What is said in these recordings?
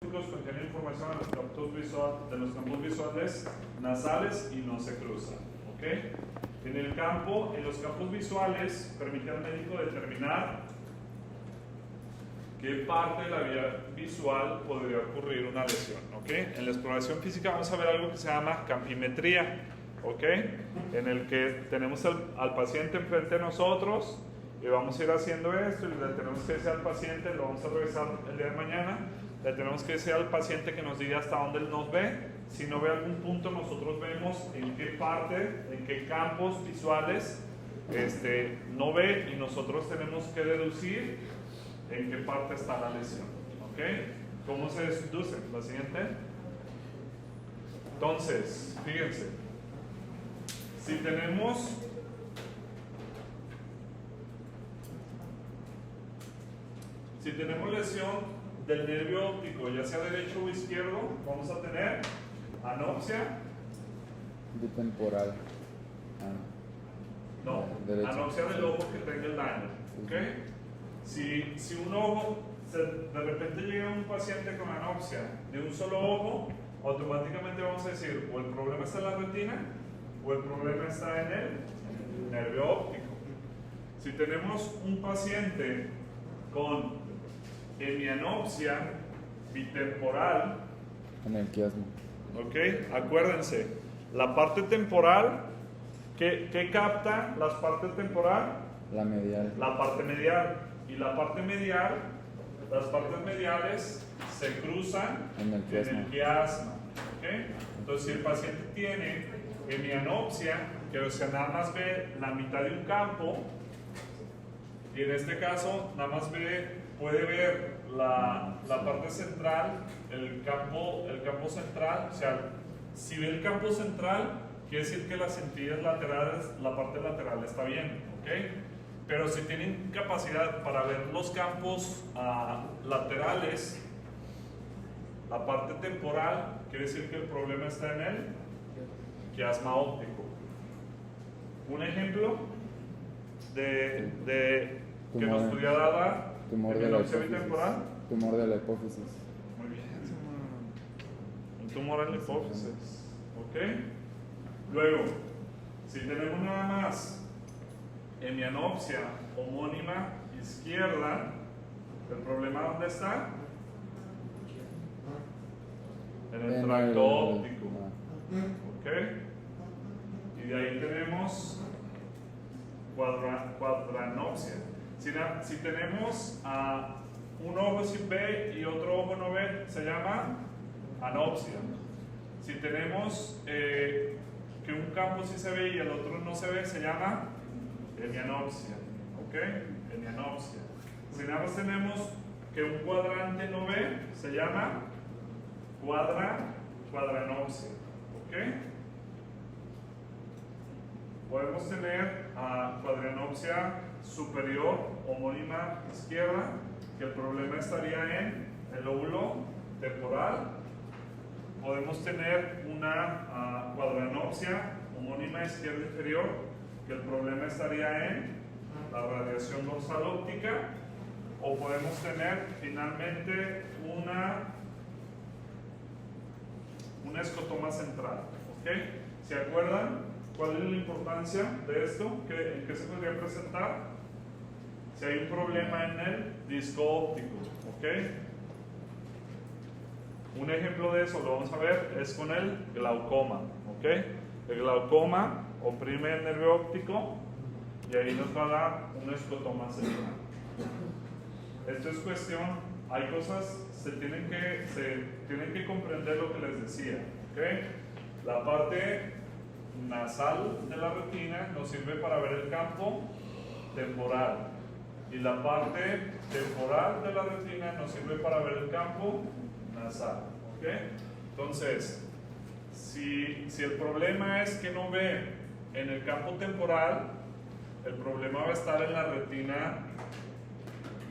ópticos contienen información de los campos visuales nasales y no se cruzan. ¿Okay? En los campos visuales, permite al médico determinar qué parte de la vía visual podría ocurrir una lesión. ¿Okay? En la exploración física vamos a ver algo que se llama campimetría, ¿okay? En el que tenemos al paciente enfrente de nosotros y vamos a ir haciendo esto y le tenemos que decir al paciente, lo vamos a revisar el día de mañana, le tenemos que decir al paciente que nos diga hasta dónde él nos ve. Si no ve algún punto, nosotros vemos en qué parte, en qué campos visuales no ve, y nosotros tenemos que deducir en qué parte está la lesión. ¿Okay? ¿Cómo se deduce? La siguiente. Entonces, fíjense, si tenemos lesión del nervio óptico, ya sea derecho o izquierdo, vamos a tener anopsia. Bitemporal. No, anopsia del ojo que tenga el daño. ¿Okay? Si un ojo, de repente llega un paciente con anopsia de un solo ojo, automáticamente vamos a decir, o el problema está en la retina, o el problema está en el nervio óptico. Si tenemos un paciente con hemianopsia bitemporal, en el quiasma. ¿ok? Acuérdense, la parte temporal, ¿qué capta la parte temporal? La medial. La parte medial. Y la parte medial, las partes mediales se cruzan en el quiasma. ¿Okay? Entonces, si el paciente tiene hemianopsia, que o sea, nada más ve la mitad de un campo, y en este caso nada más puede ver la parte central, el campo central. O sea, si ve el campo central, quiere decir que las centillas laterales, la parte lateral está bien, ¿ok? Pero si tienen capacidad para ver los campos laterales, la parte temporal, quiere decir que el problema está en el quiasma óptico. Un ejemplo de que nos pudiera dar tumor de la hipófisis. Tumor de la hipófisis. Muy bien, un tumor en la hipófisis. ¿Ok? Luego, si tenemos nada más hemianopsia homónima izquierda, ¿el problema dónde está? En el tracto óptico. ¿Ok? Y de ahí tenemos cuadranopsia. Si tenemos un ojo sí ve y otro ojo no ve, se llama anopsia. Si tenemos que un campo sí se ve y el otro no se ve, se llama hemianopsia. ¿Ok? Hemianopsia. Si nada más tenemos que un cuadrante no ve, se llama cuadranopsia. ¿Ok? Podemos tener cuadranopsia superior homónima izquierda, que el problema estaría en el lóbulo temporal. Podemos tener una cuadranopsia homónima izquierda inferior, que el problema estaría en la radiación dorsal óptica. O podemos tener finalmente un escotoma central. ¿Ok? ¿Se acuerdan cuál es la importancia de esto? ¿En qué se podría presentar? Si hay un problema en el disco óptico. ¿Ok? Un ejemplo de eso, lo vamos a ver, es con el glaucoma. ¿Ok? El glaucoma oprime el nervio óptico y ahí nos va a dar un escotoma central. Esto es cuestión, hay cosas, se tienen que comprender lo que les decía. ¿Okay? La parte nasal de la retina nos sirve para ver el campo temporal y la parte temporal de la retina nos sirve para ver el campo nasal. ¿Okay? Entonces, si el problema es que no ve en el campo temporal, el problema va a estar en la retina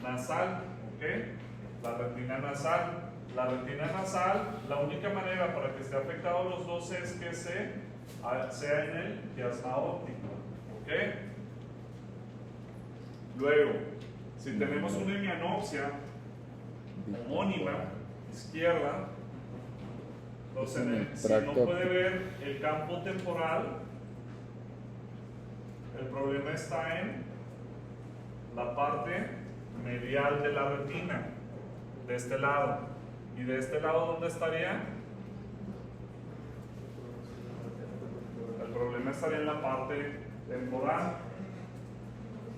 nasal. ¿Okay? La retina nasal. La retina nasal, la única manera para que esté afectado los dos es que sea en el quiasma óptico. ¿Ok? Luego, si tenemos una hemianopsia homónima izquierda. Entonces, En el si no tracto puede ver el campo temporal, el problema está en la parte medial de la retina, de este lado. ¿Y de este lado dónde estaría? El problema estaría en la parte temporal.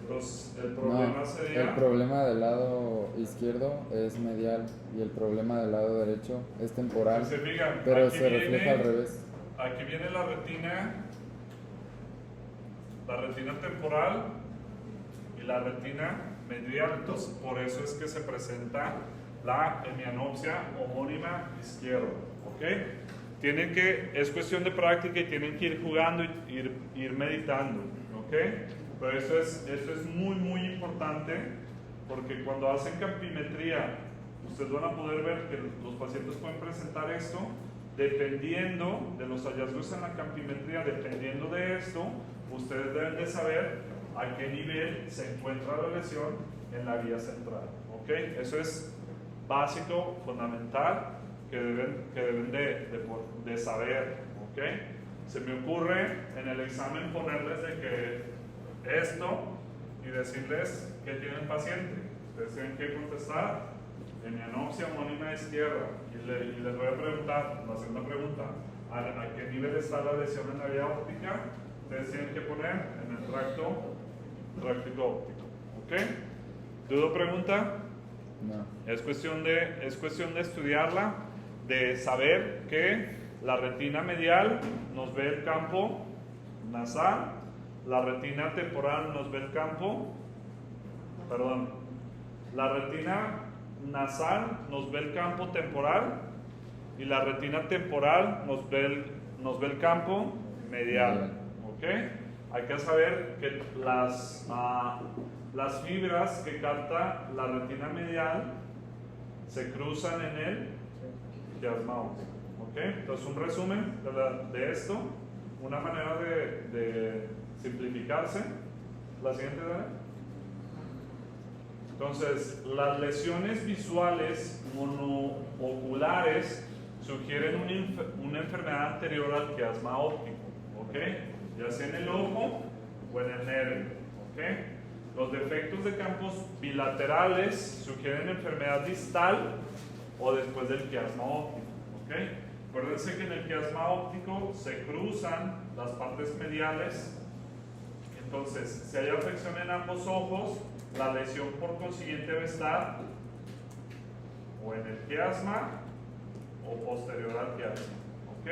Entonces, el problema No, sería... el problema del lado izquierdo es medial y el problema del lado derecho es temporal, Si se fijan, pero aquí se refleja al revés. Aquí viene la retina temporal y la retina medial. Entonces, por eso es que se presenta la hemianopsia homónima izquierda. ¿Ok? Es cuestión de práctica y tienen que ir jugando y ir meditando. ¿Ok? Pero eso es muy, muy importante, porque cuando hacen campimetría, ustedes van a poder ver que los pacientes pueden presentar esto. Dependiendo de los hallazgos en la campimetría, dependiendo de esto, ustedes deben de saber a qué nivel se encuentra la lesión en la vía central. ¿Ok? Eso es básico, fundamental, que deben de saber. ¿Ok? Se me ocurre en el examen ponerles de que esto y decirles qué tiene el paciente. Ustedes tienen que contestar hemianopsia homónima izquierda y les voy a preguntar, la segunda pregunta, ¿a qué nivel está la lesión en la vía óptica? Ustedes tienen que poner en el tracto óptico. ¿Ok? ¿Dudo pregunta? No. Es cuestión de estudiarla, de saber que la retina medial nos ve el campo nasal, la retina temporal nos ve el campo, la retina nasal nos ve el campo temporal y la retina temporal nos ve el campo medial. ¿Ok? Hay que saber que las fibras que capta la retina medial se cruzan en el quiasma óptico. ¿Ok? Entonces, un resumen de esto, una manera de simplificarse. La siguiente, ¿verdad? Entonces, las lesiones visuales monooculares sugieren una enfermedad anterior al quiasma óptico, ¿ok? Ya sea en el ojo o en el nervio, ¿ok? Los defectos de campos bilaterales sugieren enfermedad distal o después del quiasma óptico, ¿ok? Acuérdense que en el quiasma óptico se cruzan las partes mediales. Entonces, si hay afección en ambos ojos, la lesión por consiguiente debe estar o en el quiasma o posterior al quiasma. ¿Ok?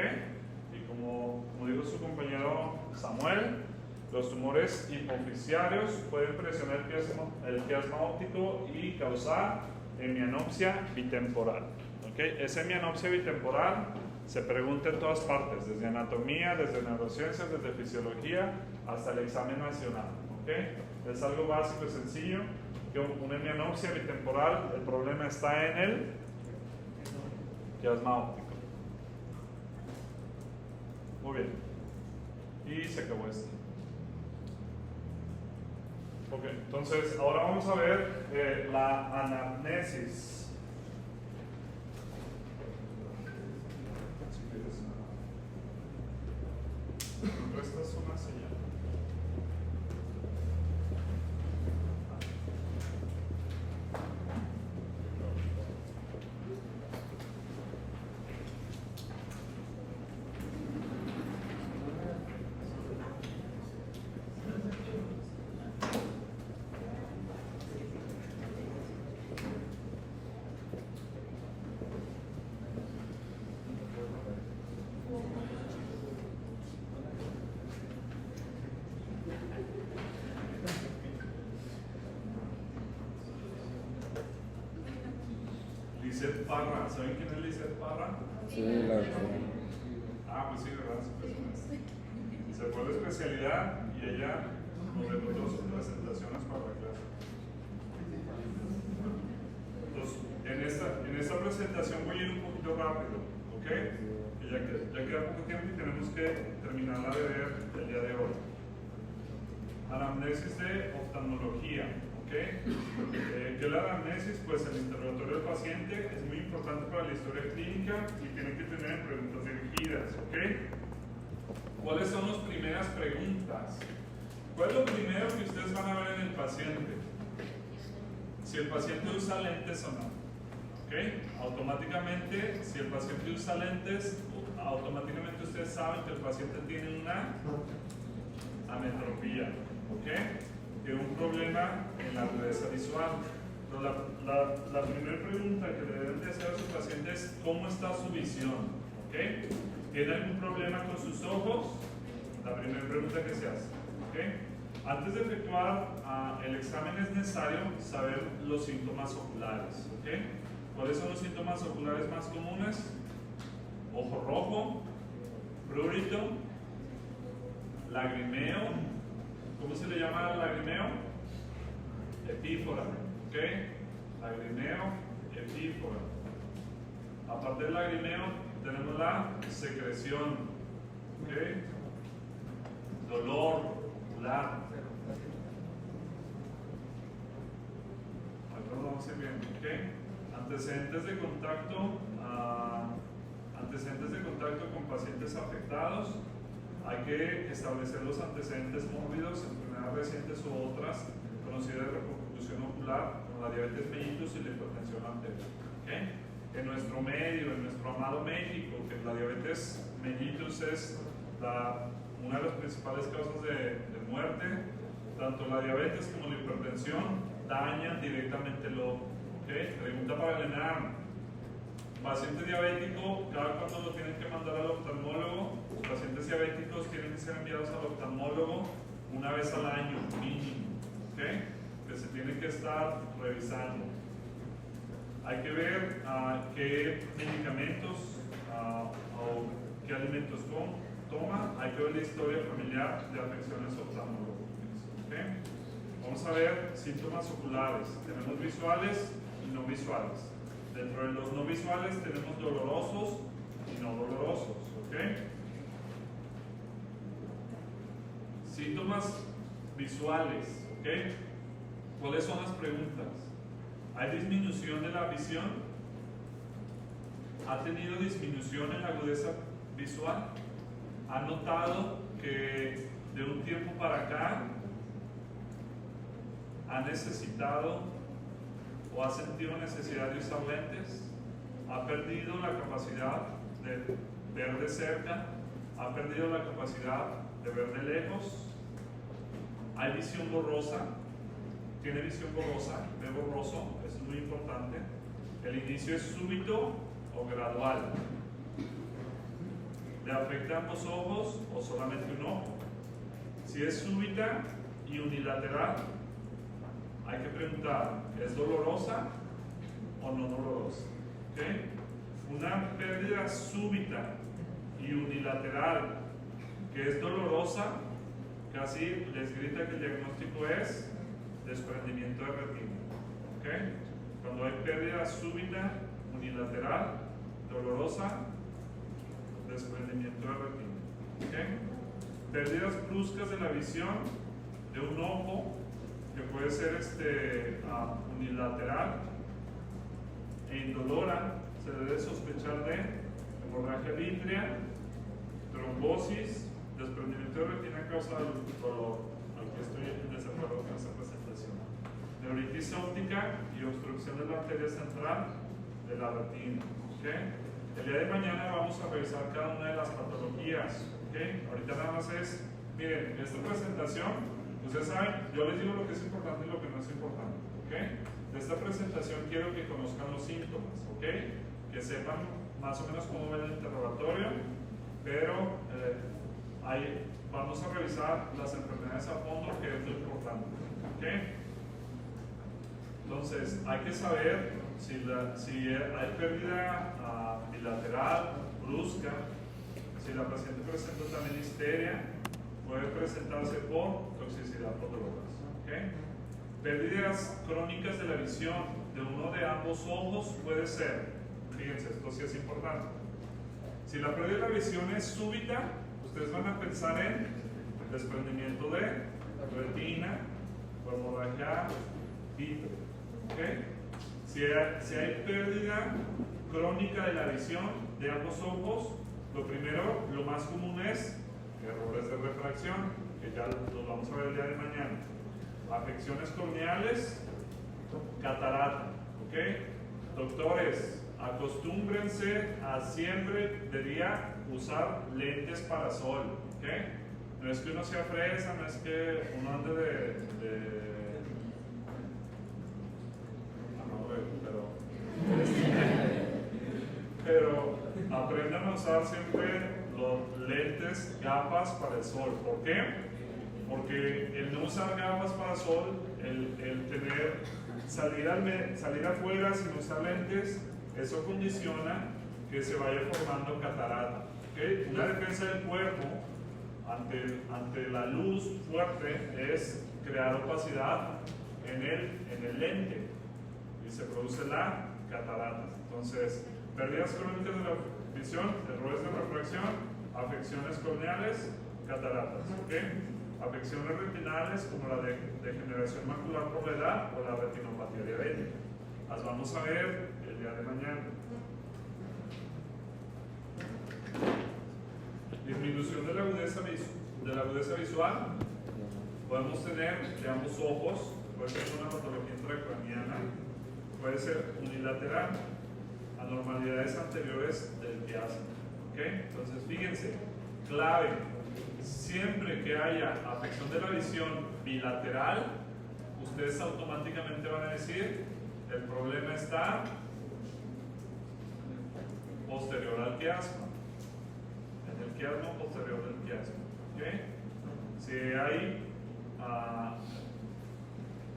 Y como dijo su compañero Samuel, los tumores hipoficiarios pueden presionar el quiasma óptico y causar hemianopsia bitemporal. ¿Ok? Esa hemianopsia bitemporal se pregunta en todas partes, desde anatomía, desde neurociencias, desde fisiología, hasta el examen nacional. ¿Ok? Es algo básico y sencillo, que una hemianopsia bitemporal, el problema está en el quiasma óptico. Muy bien. Y se acabó esto. Ok, entonces ahora vamos a ver la anamnesis. Esta es una señal. Lizeth Parra, ¿saben quién es Lizeth Parra? Sí, la doctora. Pues sí, ¿verdad? Se fue de especialidad y ella nos dejó sus presentaciones para la clase. Entonces, en esta presentación voy a ir un poquito rápido, ¿ok? Que ya queda poco tiempo y tenemos que terminarla de ver el día de hoy. Anamnesis de oftalmología, ¿ok? ¿ok? ¿Qué es la anamnesis? Pues el interrogatorio del paciente es muy importante para la historia clínica y tiene que tener preguntas dirigidas, ¿ok? ¿Cuáles son las primeras preguntas? ¿Cuál es lo primero que ustedes van a ver en el paciente? Si el paciente usa lentes o no, ¿ok? Automáticamente, si el paciente usa lentes, automáticamente ustedes saben que el paciente tiene una ametropía, ¿ok? Tiene un problema en la agudeza visual. Pero la primera pregunta que le deben de hacer a su paciente es ¿cómo está su visión? ¿Ok? ¿Tiene algún problema con sus ojos? La primera pregunta que se hace, ¿ok? Antes de efectuar el examen es necesario saber los síntomas oculares, ¿ok? ¿Cuáles son los síntomas oculares más comunes? Ojo rojo, prurito, lagrimeo. ¿Cómo se le llama al lagrimeo? Epífora, ¿ok? Lagrimeo, epífora. Aparte del lagrimeo, tenemos la secreción, ¿ok? Dolor ocular. Ahora lo vamos a ir viendo, ¿ok? Antecedentes de contacto con pacientes afectados. Hay que establecer los antecedentes mórbidos, enfermedades recientes u otras conocidas de repercusión ocular, como la diabetes mellitus y la hipertensión arterial. ¿Okay? En nuestro medio, en nuestro amado México, que la diabetes mellitus es una de las principales causas de muerte, tanto la diabetes como la hipertensión dañan directamente el ojo. ¿Okay? Pregunta para el ENAM. Paciente diabético, cada cuando lo tienen que mandar al oftalmólogo. Los pacientes diabéticos tienen que ser enviados al oftalmólogo una vez al año, mínimo, ¿okay? Que se tienen que estar revisando. Hay que ver qué medicamentos o qué alimentos toma. Hay que ver la historia familiar de afecciones oftalmológicas, ¿okay? Vamos a ver síntomas oculares. Tenemos visuales y no visuales. Dentro de los no visuales tenemos dolorosos y no dolorosos, ¿ok? Síntomas visuales, ¿ok? ¿Cuáles son las preguntas? ¿Hay disminución de la visión? ¿Ha tenido disminución en la agudeza visual? ¿Ha notado que de un tiempo para acá ha necesitado o ha sentido necesidad de usar lentes? ¿Ha perdido la capacidad de ver de cerca? ¿Ha perdido la capacidad de ver de lejos? ¿Hay visión borrosa? ¿Tiene visión borrosa? ¿Ve borroso? Eso es muy importante. ¿El inicio es súbito o gradual? ¿Le afecta a ambos ojos o solamente un ojo? Si es súbita y unilateral, hay que preguntar, ¿es dolorosa o no dolorosa? ¿Okay? Una pérdida súbita y unilateral que es dolorosa, casi les grita que el diagnóstico es desprendimiento de retina. ¿Okay? Cuando hay pérdida súbita, unilateral, dolorosa, desprendimiento de retina. ¿Okay? Pérdidas bruscas de la visión de un ojo, que puede ser unilateral e indolora. Se debe sospechar de hemorragia vítrea, trombosis, desprendimiento de retina a causa del dolor. Aquí estoy en desacuerdo con esa presentación. Neuritis óptica y obstrucción de la arteria central de la retina. ¿Okay? El día de mañana vamos a revisar cada una de las patologías. ¿Okay? Ahorita nada más es, miren, esta presentación. Ustedes saben, yo les digo lo que es importante y lo que no es importante, ¿ok? De esta presentación quiero que conozcan los síntomas, ¿ok? Que sepan más o menos cómo ven el interrogatorio, pero vamos a revisar las enfermedades a fondo, que es lo importante, ¿ok? Entonces, hay que saber si hay pérdida bilateral, brusca, si la paciente presenta también histeria, puede presentarse por toxicidad por drogas. ¿Okay? Pérdidas crónicas de la visión de uno de ambos ojos puede ser, fíjense, esto sí es importante. Si la pérdida de la visión es súbita, ustedes van a pensar en desprendimiento de retina, hemorragia vitre. ¿Okay? Si hay pérdida crónica de la visión de ambos ojos, lo primero, lo más común es errores de refracción, que ya los vamos a ver el día de mañana. Afecciones corneales, catarata. ¿Okay? Doctores, acostúmbrense a siempre de día usar lentes para sol. ¿Okay? No es que uno sea fresa, no es que uno ande pero aprendan a usar siempre los lentes, gafas para el sol. ¿Por qué? Porque el no usar gafas para sol, el tener salir afuera sin usar lentes, eso condiciona que se vaya formando catarata. ¿Okay? Una defensa del cuerpo ante la luz fuerte es crear opacidad en el lente y se produce la catarata. Entonces, pérdidas crónicas de la visión, errores de refracción, afecciones corneales, cataratas. ¿Okay? Afecciones retinales como la degeneración macular por la edad o la retinopatía diabética. Las vamos a ver el día de mañana. Disminución de la agudeza visual. Podemos tener de ambos ojos, puede ser una patología intracraniana, puede ser unilateral, anormalidades anteriores del quiasma. ¿Okay? Entonces, fíjense, clave, siempre que haya afección de la visión bilateral, ustedes automáticamente van a decir, el problema está posterior al quiasma, en el quiasma posterior del quiasma. ¿Okay? Si hay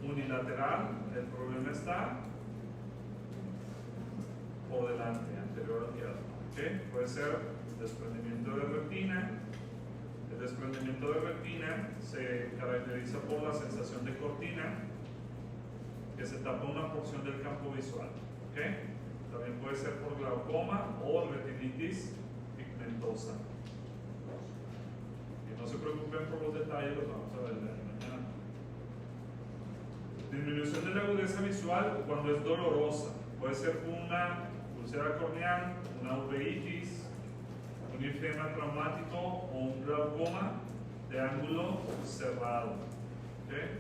unilateral, el problema está por delante, anterior al quiasma. ¿Okay? Puede ser desprendimiento de retina. El desprendimiento de retina se caracteriza por la sensación de cortina, que se tapa una porción del campo visual. ¿Okay? También puede ser por glaucoma o retinitis pigmentosa. Y no se preocupen por los detalles, los vamos a ver mañana. Disminución de la agudeza visual cuando es dolorosa. Puede ser una úlcera corneal, una uveitis, un enfisema traumático o un glaucoma de ángulo cerrado. ¿Okay?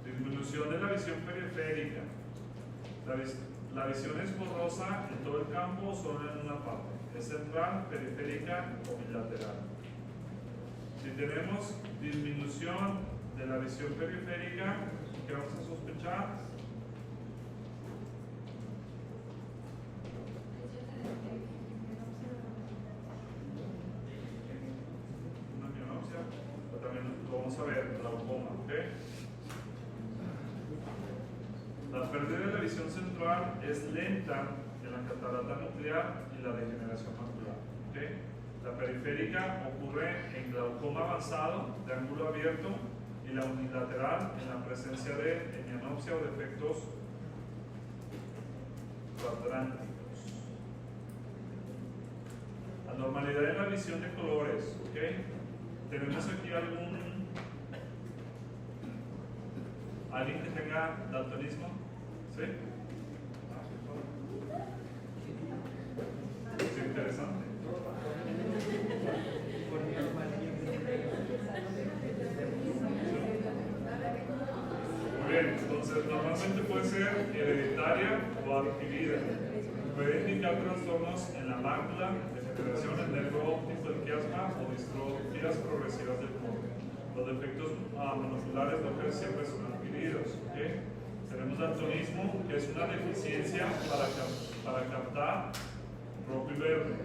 Disminución de la visión periférica. La visión es borrosa en todo el campo o solo en una parte. Es central, periférica o bilateral. Si tenemos disminución de la visión periférica, ¿qué vamos a sospechar? Una miopsia, pero también lo vamos a ver, glaucoma. ¿Okay? La pérdida de la visión central es lenta en la catarata nuclear y la degeneración macular. ¿Okay? La periférica ocurre en glaucoma avanzado de ángulo abierto y la unilateral en la presencia de hemianopsia o defectos cuadránticos. Anormalidad de la visión de colores. ¿Okay? Tenemos aquí alguien que tenga daltonismo. ¿Sí? Es interesante. Muy bien, entonces normalmente puede ser hereditaria o adquirida. Puede indicar trastornos en la mácula, degeneración en el nervio óptico del quiasma o distrofías progresivas del córnea. Los defectos monoculares no casi siempre son adquiridos. ¿Okay? Tenemos daltonismo, que es una deficiencia para captar rojo y verde.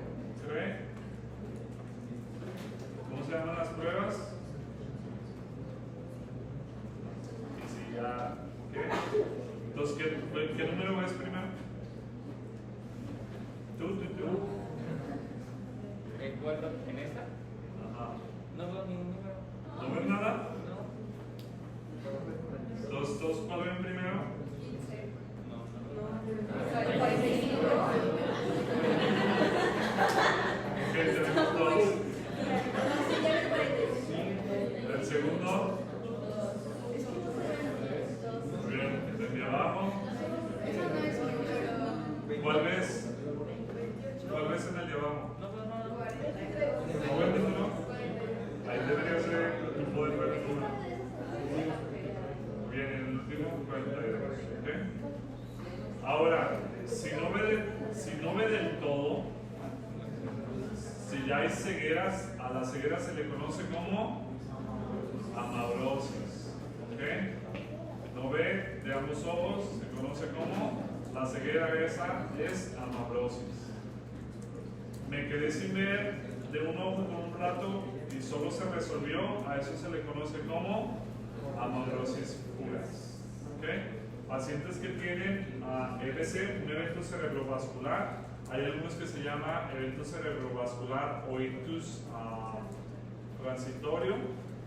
¿Okay? ¿Cómo se llaman las pruebas? Y si ya, ¿qué? Entonces, ¿qué número es primero? ¿Tú? ¿En esta? Ajá. No veo ningún número. ¿No ves nada? No. ¿Dos cuál ven primero? Ok, tenemos dos. El segundo. abajo? No, no, no. 91. Ahí debería ser un poder ver el número. Bien, el último 42. ¿Ok? Ahora, si no ve del todo, si ya hay cegueras, a la ceguera se le conoce como amaurosis. ¿Ok? No ve de ambos ojos, se conoce como la ceguera esa es amaurosis. Me quedé sin ver de un ojo por un rato y solo se resolvió, a eso se le conoce como amaurosis fugaz. ¿Okay? Pacientes que tienen EBC, un evento cerebrovascular, hay algunos que se llama evento cerebrovascular o ictus transitorio,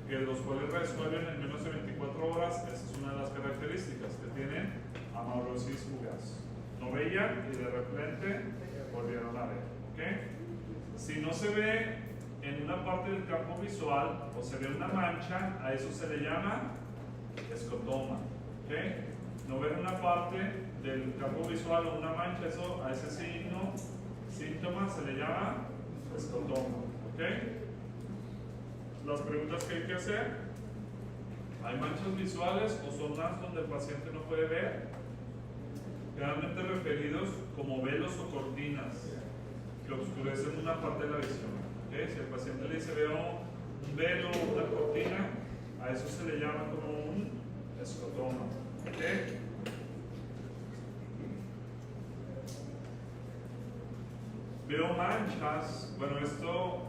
que los cuales resuelven en menos de 24 horas. Esa es una de las características que tienen amaurosis fugaz. No veían y de repente volvieron a ver. ¿Okay? Si no se ve en una parte del campo visual o se ve una mancha, a eso se le llama escotoma. ¿Okay? No ver una parte del campo visual o una mancha, eso, a ese síntoma se le llama escotoma. ¿Okay? Las preguntas que hay que hacer: ¿hay manchas visuales o zonas donde el paciente no puede ver? Generalmente referidos como velos o cortinas que oscurecen una parte de la visión. ¿Okay? Si el paciente le dice veo un velo o una cortina, a eso se le llama como un escotoma. ¿Okay? Veo manchas. Bueno, esto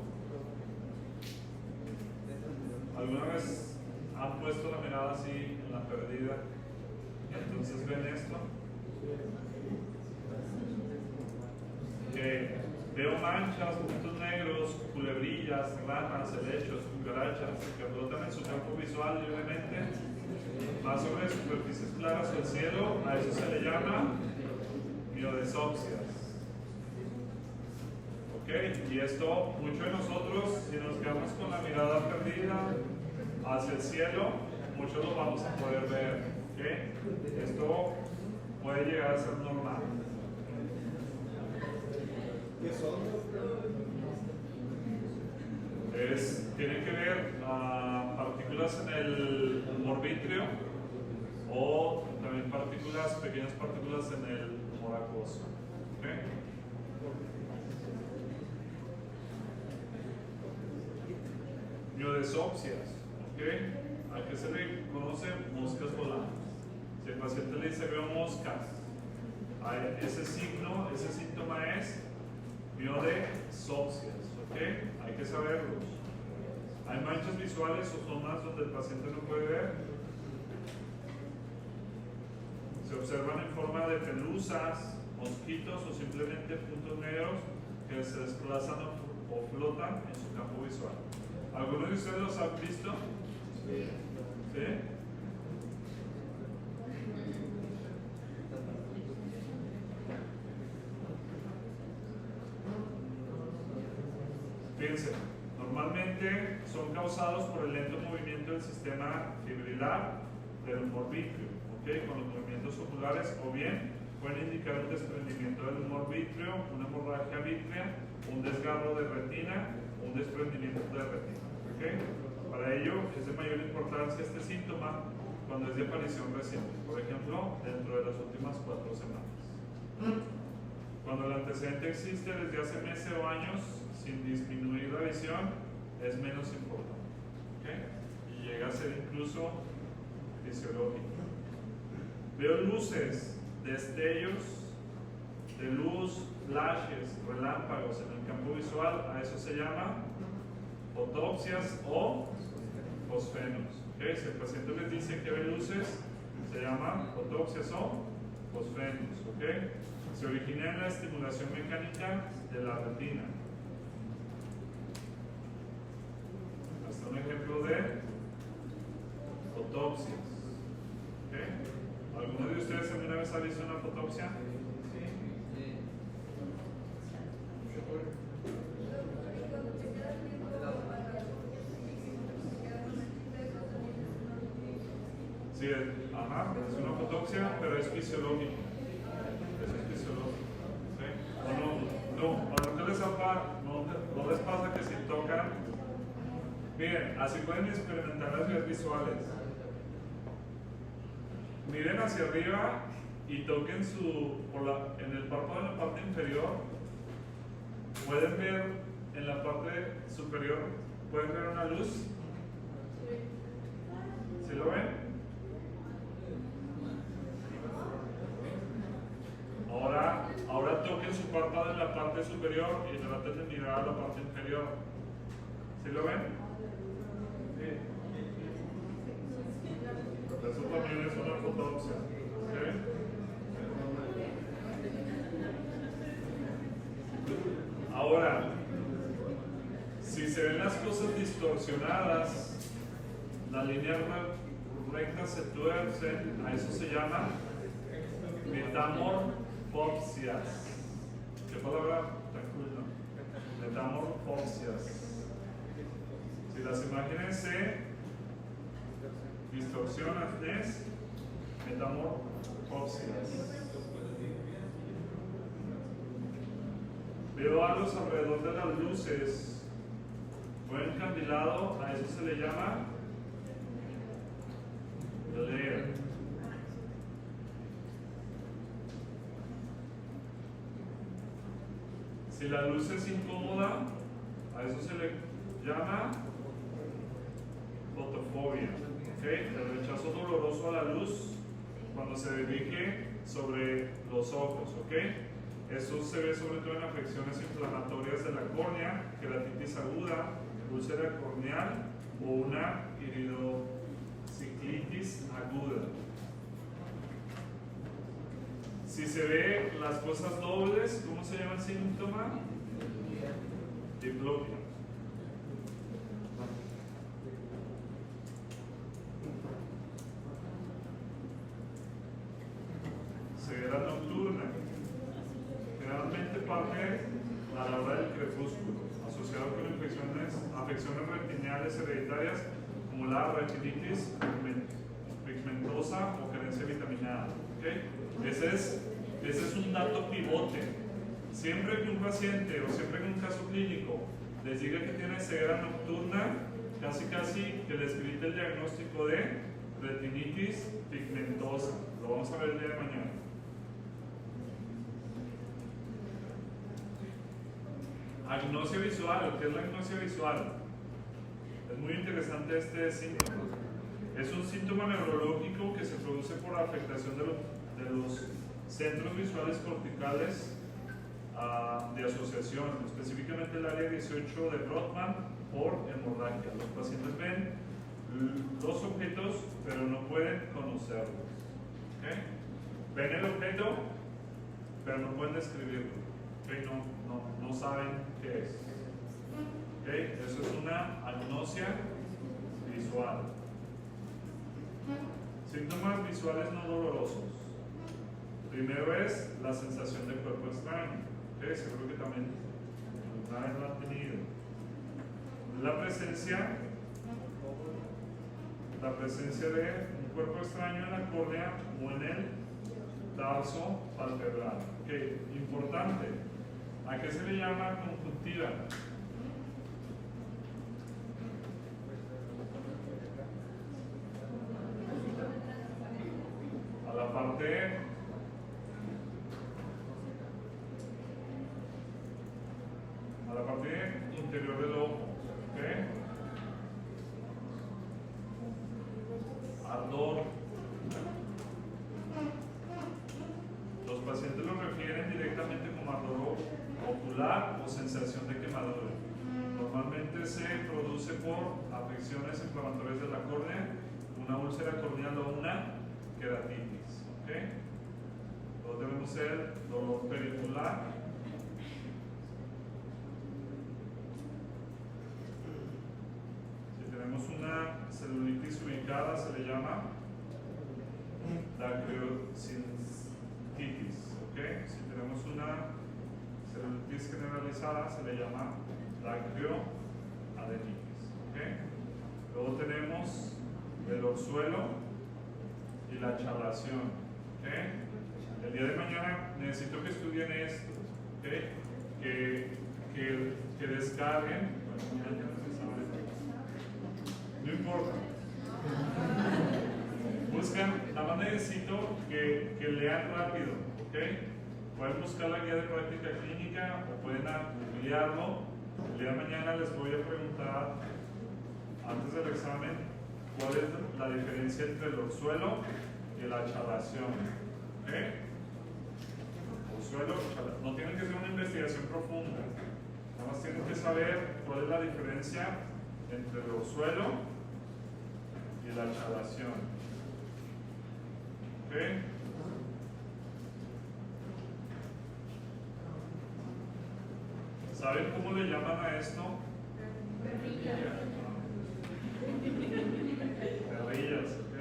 alguna vez han puesto la mirada así en la perdida, entonces ven esto. Veo manchas, puntos negros, culebrillas, ranas, helechos, cucarachas que flotan en su campo visual libremente, más sobre superficies claras del cielo. A eso se le llama miodesopsias. ¿Okay? Y esto, muchos de nosotros, si nos quedamos con la mirada perdida hacia el cielo, muchos lo vamos a poder ver. ¿Okay? Esto puede llegar a ser normal. ¿Qué son? Tiene que ver partículas en el humor vítreo o también pequeñas partículas en el humor acuoso. ¿Okay? Miodesopsias. ¿Okay? ¿A qué se le conoce? Moscas volantes. Si el paciente le dice veo moscas, ese síntoma es miodesopsias. ¿Okay? Hay que saberlos. ¿Hay manchas visuales o zonas donde el paciente no puede ver? Se observan en forma de pelusas, mosquitos o simplemente puntos negros que se desplazan o flotan en su campo visual. ¿Algunos de ustedes los han visto? Sí. ¿Sí? Fíjense, normalmente son causados por el lento movimiento del sistema fibrilar del humor vítreo, ¿okay? Con los movimientos oculares, o bien pueden indicar un desprendimiento del humor vítreo, una hemorragia vítrea, un desgarro de retina, un desprendimiento de retina. ¿Okay? Para ello es de mayor importancia este síntoma cuando es de aparición reciente, por ejemplo, dentro de las últimas 4 semanas. Cuando el antecedente existe desde hace meses o años sin disminuir la visión, es menos importante. ¿Okay? Y llega a ser incluso fisiológico. Veo luces, destellos de luz, flashes, relámpagos en el campo visual, a eso se llama fotopsias o fosfenos. ¿Okay? Si el paciente les dice que ve luces, se llama fotopsias o fosfenos. ¿Okay? Se origina en la estimulación mecánica de la retina. Hasta un ejemplo de fotopsias. ¿Okay? ¿Alguno de ustedes alguna vez ha visto una fotopsia? Sí, ajá, es una fotopsia, pero es fisiológico. Eso es fisiológico. ¿Okay? No, ahora no les pasa que si tocan? Miren, así pueden experimentar las vías visuales. Miren hacia arriba y toquen en el párpado de la parte inferior. Pueden ver en la parte superior, pueden ver una luz. ¿Sí lo ven? Ahora toquen su párpado en la parte superior y traten de mirar a la parte inferior. ¿Sí lo ven? Sí. Eso también es una fotopsia. ¿Okay? Ahora, si se ven las cosas distorsionadas, las líneas rectas se tuercen, a eso se llama metamorfopsias. ¿Qué palabra tan cool, no? Metamorfopsias. Si las imágenes se distorsionan, es metamorfopsias. Veo halos alrededor de las luces. Buen encandilado, a eso se le llama glare. Si la luz es incómoda, a eso se le llama fotofobia. ¿Okay? El rechazo doloroso a la luz cuando se dirige sobre los ojos. ¿Okay? Eso se ve sobre todo en afecciones inflamatorias de la córnea, queratitis aguda, úlcera corneal o una iridociclitis aguda. Si se ve las cosas dobles, ¿cómo se llama el síntoma? Diplopia. Ceguera nocturna. Generalmente parte a la hora del crepúsculo, asociado con afecciones retinales hereditarias como la retinitis pigmentosa o carencia vitaminada. ¿Okay? Ese es un dato pivote. Siempre que un paciente o siempre que un caso clínico les diga que tiene ceguera nocturna, casi que les grite el diagnóstico de retinitis pigmentosa. Lo vamos a ver el día de mañana. Agnosia visual. ¿Qué es la agnosia visual? Es muy interesante este síntoma. Es un síntoma neurológico que se produce por afectación de los centros visuales corticales de asociación, específicamente el área 18 de Brodmann por hemorragia. Los pacientes ven los objetos, pero no pueden conocerlos. ¿Okay? Ven el objeto, pero no pueden describirlo. ¿Okay? No saben qué es. ¿Okay? Eso es una agnosia visual. Síntomas visuales no dolorosos. Primero es la sensación de cuerpo extraño. ¿Okay? Seguro que también alguna vez lo han tenido. La presencia de un cuerpo extraño en la córnea o en el tarso palpebral. ¿Okay? Importante. ¿A qué se le llama conjuntiva? A la parte interior del ojo. ¿Okay? Ardor. Los pacientes lo refieren directamente como ardor ocular o sensación de quemadura. Normalmente se produce por afecciones inflamatorias de la córnea, una úlcera corneal o una queratitis. ¿Okay? Luego debemos ser dolor pericular. Si tenemos una celulitis ubicada, se le llama dacryocystitis. ¿Okay? Si tenemos una celulitis generalizada, se le llama dacryoadenitis. ¿Okay? Luego tenemos el orzuelo y la chalación. ¿Okay? El día de mañana necesito que estudien esto. ¿Okay? Que descarguen. No importa. Buscan, nada más necesito que lean rápido, ¿ok? Pueden buscar la guía de práctica clínica o pueden ampliarlo. El día de mañana les voy a preguntar, antes del examen, cuál es la diferencia entre el orzuelo y la chalación. ¿Ok? Orzuelo, no tienen que ser una investigación profunda. Nada más tienen que saber cuál es la diferencia entre el orzuelo y la chalación. ¿Ok? ¿Saben cómo le llaman a esto? Perrillas, ¿ok?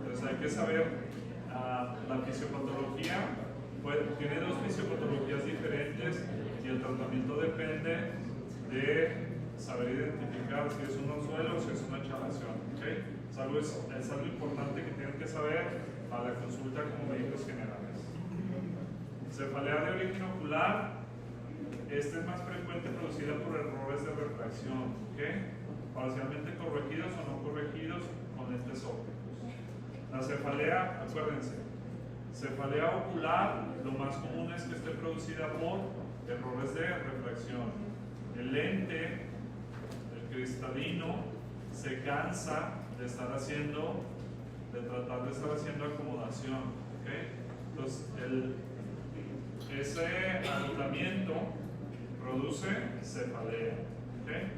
Entonces hay que saber la fisiopatología, pues, tiene dos fisiopatologías diferentes y el tratamiento depende de saber identificar si es un orzuelo o si es una chalación, ¿ok? Es algo importante que tienen que saber a la consulta como médicos generales. Cefalea de origen ocular. Esta es más frecuente producida por errores de refracción, ¿ok? Parcialmente corregidos o no corregidos con lentes ópticos. La cefalea, acuérdense, cefalea ocular, lo más común es que esté producida por errores de refracción. El lente, el cristalino, se cansa de tratar de estar haciendo acomodación, ¿ok? Entonces, ese agotamiento produce cefalea. ¿Okay?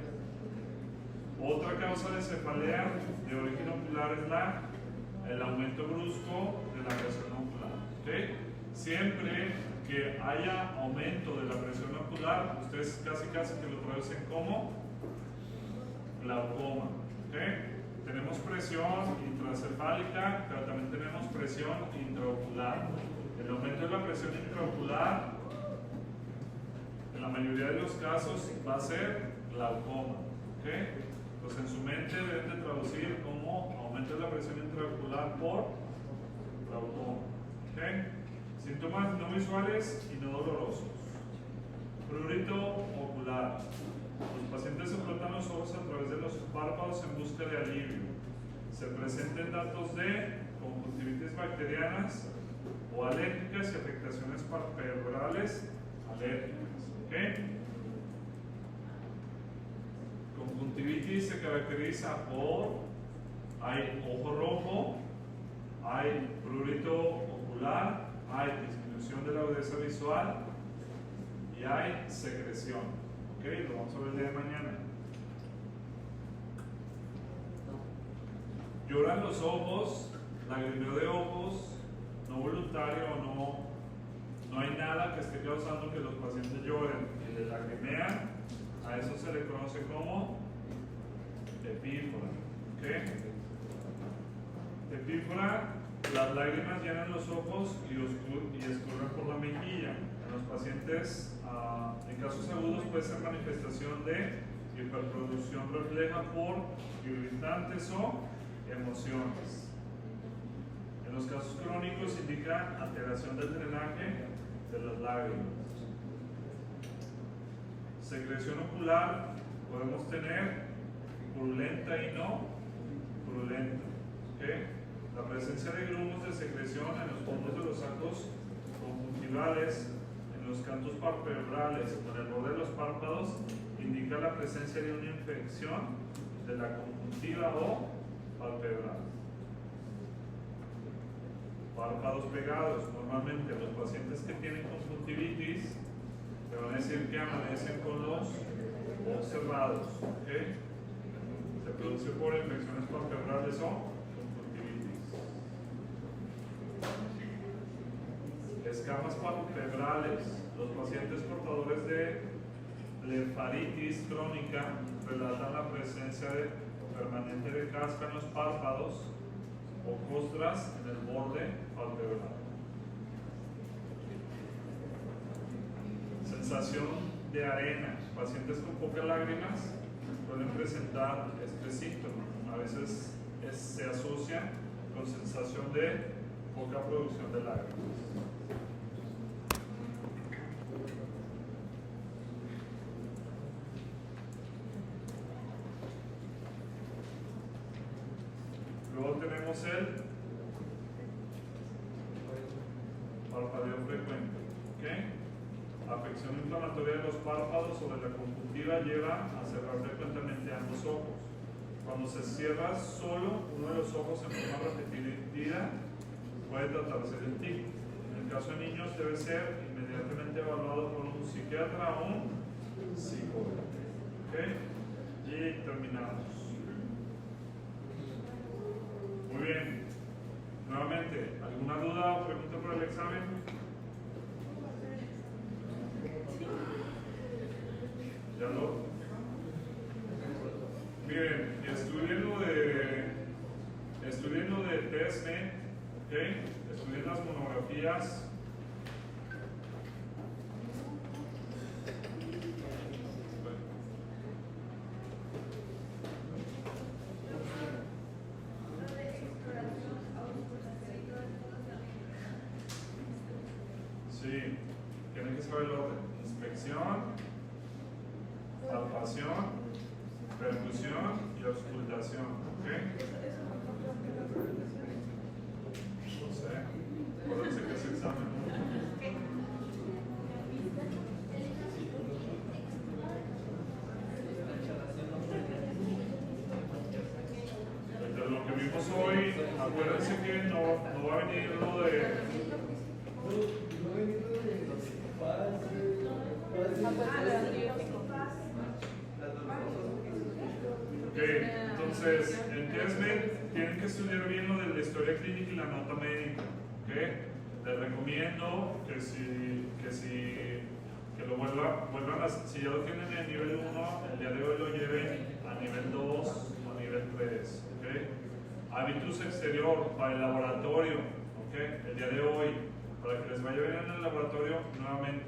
Otra causa de cefalea de origen ocular es el aumento brusco de la presión ocular. ¿Okay? Siempre que haya aumento de la presión ocular, ustedes casi que lo traducen como glaucoma. ¿Okay? Tenemos presión intracefálica, pero también tenemos presión intraocular. El aumento de la presión intraocular en la mayoría de los casos va a ser glaucoma. ¿Okay? Pues en su mente deben de traducir como aumento de la presión intraocular por glaucoma. ¿Okay? Síntomas no visuales y no dolorosos. Prurito ocular. Los pacientes se frotan los ojos a través de los párpados en busca de alivio. Se presentan datos de conjuntivitis bacterianas o alérgicas y afectaciones palpebrales alérgicas. ¿Okay? Conjuntivitis se caracteriza por hay ojo rojo, hay prurito ocular, hay disminución de la agudeza visual y hay secreción. ¿Ok? Lo vamos a ver el día de mañana. Lloran los ojos, lagrimeo de ojos, no voluntario o no hay nada que esté causando que los pacientes lloren y les lagrimean. A eso se le conoce como epífora. ¿Okay? Epífora, las lágrimas llenan los ojos y escurren por la mejilla. En los pacientes, en casos agudos, puede ser manifestación de hiperproducción refleja por irritantes o emociones. En los casos crónicos indica alteración del drenaje de las lágrimas. Secreción ocular podemos tener purulenta y no purulenta. ¿Okay? La presencia de grumos de secreción en los fondos de los arcos conjuntivales, en los cantos palpebrales o en el borde de los párpados indica la presencia de una infección de la conjuntiva o palpebral. Párpados pegados. Normalmente los pacientes que tienen conjuntivitis te van a decir que amanecen con los ojos cerrados. ¿Okay? Se produce por infecciones palpebrales o conjuntivitis. Escamas palpebrales. Los pacientes portadores de blefaritis crónica relatan la presencia permanente de caspa en los párpados o costras en el borde palpebral. Sensación de arena. Pacientes con pocas lágrimas pueden presentar este síntoma. A veces se asocia con sensación de poca producción de lágrimas. tenemos el parpadeo frecuente. ¿Ok? Afección inflamatoria de los párpados o de la conjuntiva lleva a cerrar frecuentemente ambos ojos. Cuando se cierra solo uno de los ojos en forma repetida, puede tratarse de tic. En el caso de niños debe ser inmediatamente evaluado por un psiquiatra o un psicólogo. ¿Ok? Y terminamos. Muy bien. Nuevamente, ¿alguna duda o pregunta por el examen? ¿Ya lo? Miren, estudien lo de TESME, ¿ok? Estudien las monografías. Sí, tienen que saber el orden. Inspección, palpación, percusión y auscultación. ¿Ok? No sé. Acuérdense que es examen. De lo que vimos hoy, acuérdense que no va a venir lo de. Ok, entonces en TESME tienen que estudiar bien lo de la historia clínica y la nota médica. ¿Ok? Les recomiendo que lo vuelvan a, si ya lo tienen en nivel 1, el día de hoy lo lleven a nivel 2 o nivel 3. ¿Ok? Habitus exterior para el laboratorio. ¿Ok? El día de hoy, para que les vaya bien en el laboratorio nuevamente.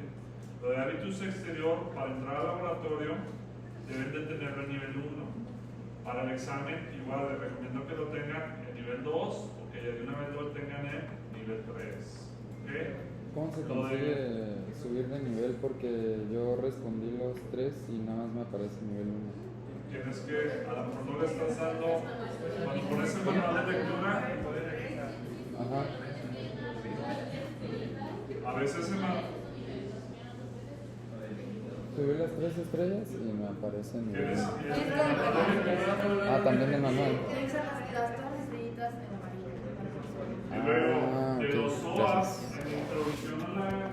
Lo de habitus exterior para entrar al laboratorio deben de tenerlo en nivel 1. Para el examen, igual les recomiendo que lo tengan en nivel 2 o que ya de una vez lo tengan en nivel 3. ¿Okay? ¿Cómo se consigue subir de nivel? Porque yo respondí los 3 y nada más me aparece nivel 1. Tienes que, a lo mejor no le estás dando, cuando pones el manual de lectura, Ajá. a veces se Subí las 3 estrellas y me aparece nivel 1. tienes Ah, también el manual. Tienen que ser todas las estrellitas en amarillo. y luego Ah, de ok, los SOAS gracias. en introducción a la